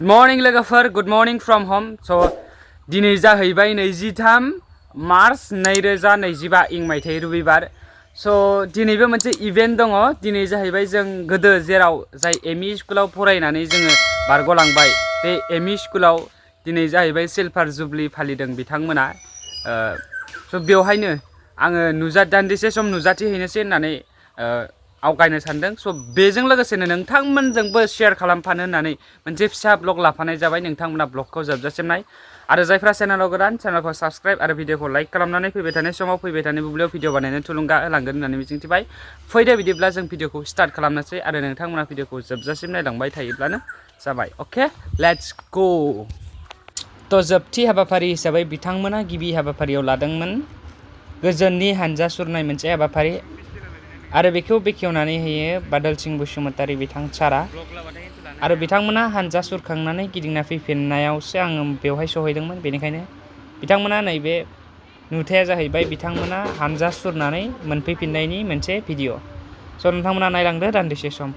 Good morning लोगोफोर, good morning from home. So दिनै जाहैबाय 23 मार्च 2025 इं मायथाइ रबिबार. So दिनैबो मोनसे इभेन्ट दङ. दिनै जाहैबाय जों गोदो जेराव जाय एमइ स्कुलाव फरायनानै जोङो बारग'लांबाय बे एमइ स्कुलाव दिनै जाहैबाय सिलभार जुबली फालिदों बिथांमोना. So बेवहायनो आङो दान्दिसे सम नुजाथि हैनोसै होननानै आवगायनो सानदों. स' बेजों लोगोसेनो नोंथांमोनजोंबो शेयार खालामफानो होननानै मोनसे फिसा ब्लग लाफानाय जाबाय. नोंथांमोना ब्लगखौ जोबजासिम नाय आरो जायफ्रा चेनेलाव गोदान चेनेलखौ साबस्क्राइब आरो भिडिअखौ लाइक खालामनानै फैबाय थानाय समाव फैबाय थानाय बुब्लियाव भिडिअ बानायनो थुलुंगा होलांगोन होननानै मिजिंथिबाय. फैदो बिदिब्ला जों भिडिअखौ स्टार्ट खालामनोसै आरो नोंथांमोना भिडिअखौ जोबजासिम नायलांबाय थायोब्लानो जाबाय. अके, लेट्स गो. थ' जोबथि हाबाफारि हिसाबै बिथांमोना गिबि हाबाफारियाव लादोंमोन गोजोननि हानजा सुरनाय मोनसे हाबाफारि आरो बेखौ बेखेवनानै होयो बादलसिं बसुमतारी बिथां सारा. आरो बिथांमोना हानजा सुरखांनानै गिदिंना फैफिननायावसो आङो बेवहाय सहैदोंमोन. बेनिखायनो बिथांमोना नैबे नुथाया जाहैबाय बिथांमोना हानजा सुरनानै मोनफैफिननायनि मोनसे भिडिअ. स' नोंथांमोना नायलांदो दान्दिसे सम.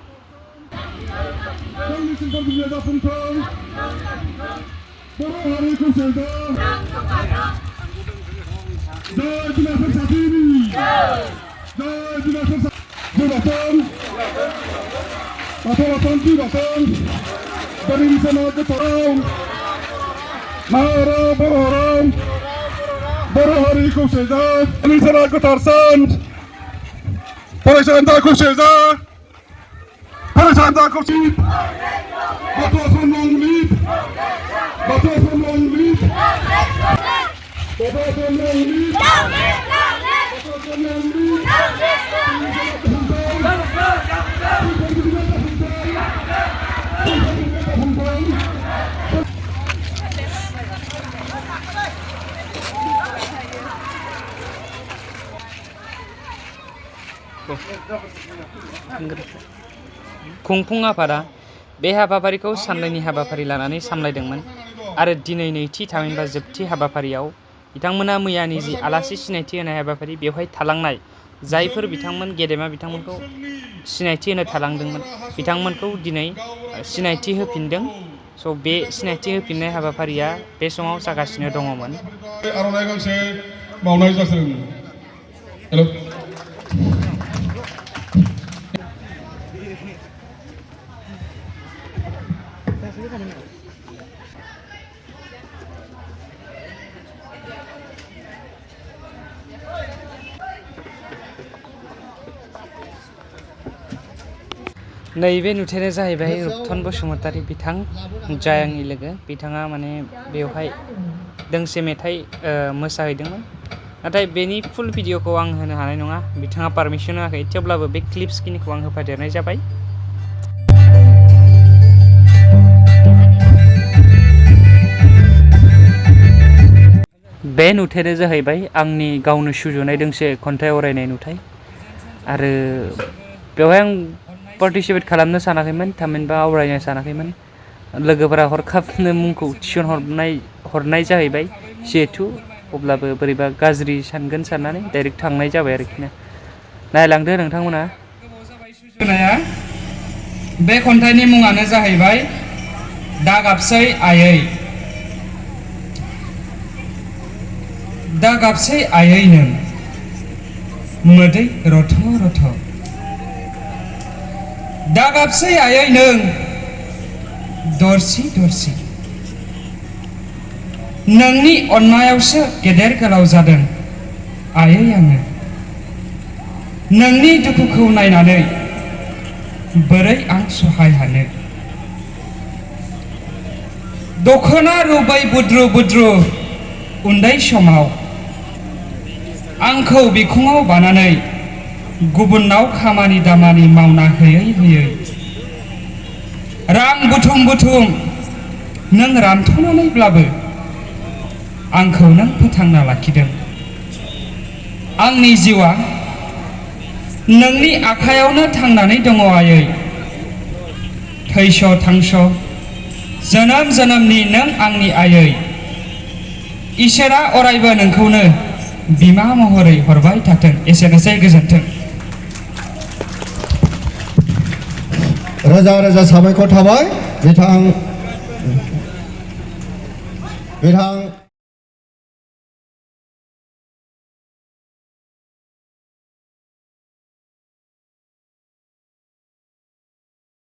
Bathou dari sana ke Torong, Narun Borong, Bodohari q3s, dari sana ke Tarsan, Perasaan tak q3s, Perasaan tak q3s, Bathou Ashram Abasik, Bathou Ashram Abasik, Bathou Ashram Abasik, खुंफुं आफादा बे हाबाफारिखौ साननैनि हाबाफारि लानानै सामलायदोंमोन आरो दिनै नैथि थामहिनबा जोबथि हाबाफारियाव बिथांमोना मैयानि जि आलासि सिनायथि होनाय हाबाफारि बेवहाय थालांनाय जायफोर बिथांमोन गेदेमा बिथांमोनखौ सिनायथि होनो थालांदोंमोन बिथांमोनखौ दिनै सिनायथि होफिनदों. स' बे सिनायथि होफिननाय हाबाफारिया बे समाव जागासिनो दङमोन. आर'नाइ गांसे बावनाय जादों. हेल' नैबे नुथायानो जाहैबाय रुपथन बसुमतारी बिथां जाय आंनि लोगो. बिथाङा माने बेवहाय दोंसे मेथाइ मोसाहैदोंमोन, नाथाय बेनि फुल भिडिअखौ आं होनो हानाय नङा. बिथाङा पारमिसन होआखै. थेवब्लाबो बे क्लिप्सखिनिखौ आं होफादेरनाय जाबाय. बे नुथायानो जाहैबाय आंनि गावनो सुजुनाय दोंसे खन्थाइ आवरायनाय नुथाय आरो बेवहाय आं पार्टिसिपेट खालामनो सानाखैमोन, थामहिनबा आवरायनो सानाखैमोन. लोगोफोरा हरखाबनो मुंखौ हरनाय जाहैबाय जिहेथु, अब्लाबो बोरैबा गाज्रि सानगोन साननानै डाइरेक्ट थांनाय जाबाय आरोखि ना. नायलांदो नोंथांमोना. बे खन्थाइनि मुङानो जाहैबाय दा गाबसै आयै. दा गाबसै आयै नों मोदै रथ' रथ', दा गाबसै आयै नों दरसि दरसि, नोंनि अननायावसो गेदेर गोलाव जादों आयै आङो, नोंनि दुखुखौ नायनानै बोरै आं सहाय हानो, दखना रुबै बुद्रु बुद्रु उन्दै समाव आंखौ बिखुङाव बानानै गुबुनाव खामानि दामानि मावना होयै होयै रां बुथुम बुथुम नों रानथ'नानैब्लाबो आंखौ नों फोथांना लाखिदों. आंनि जिउआ नोंनि आखायावनो थांनानै दङ आयै, थैस' थांस' जोनोम जोनोमनि नों आंनि आयै, इसोरा अरायबो नोंखौनो बिमा महरै हरबाय थाथों. एसेनोसै, गोजोन्थों. रोजा रोजा साबायखर थाबाय बिथां ไปทาง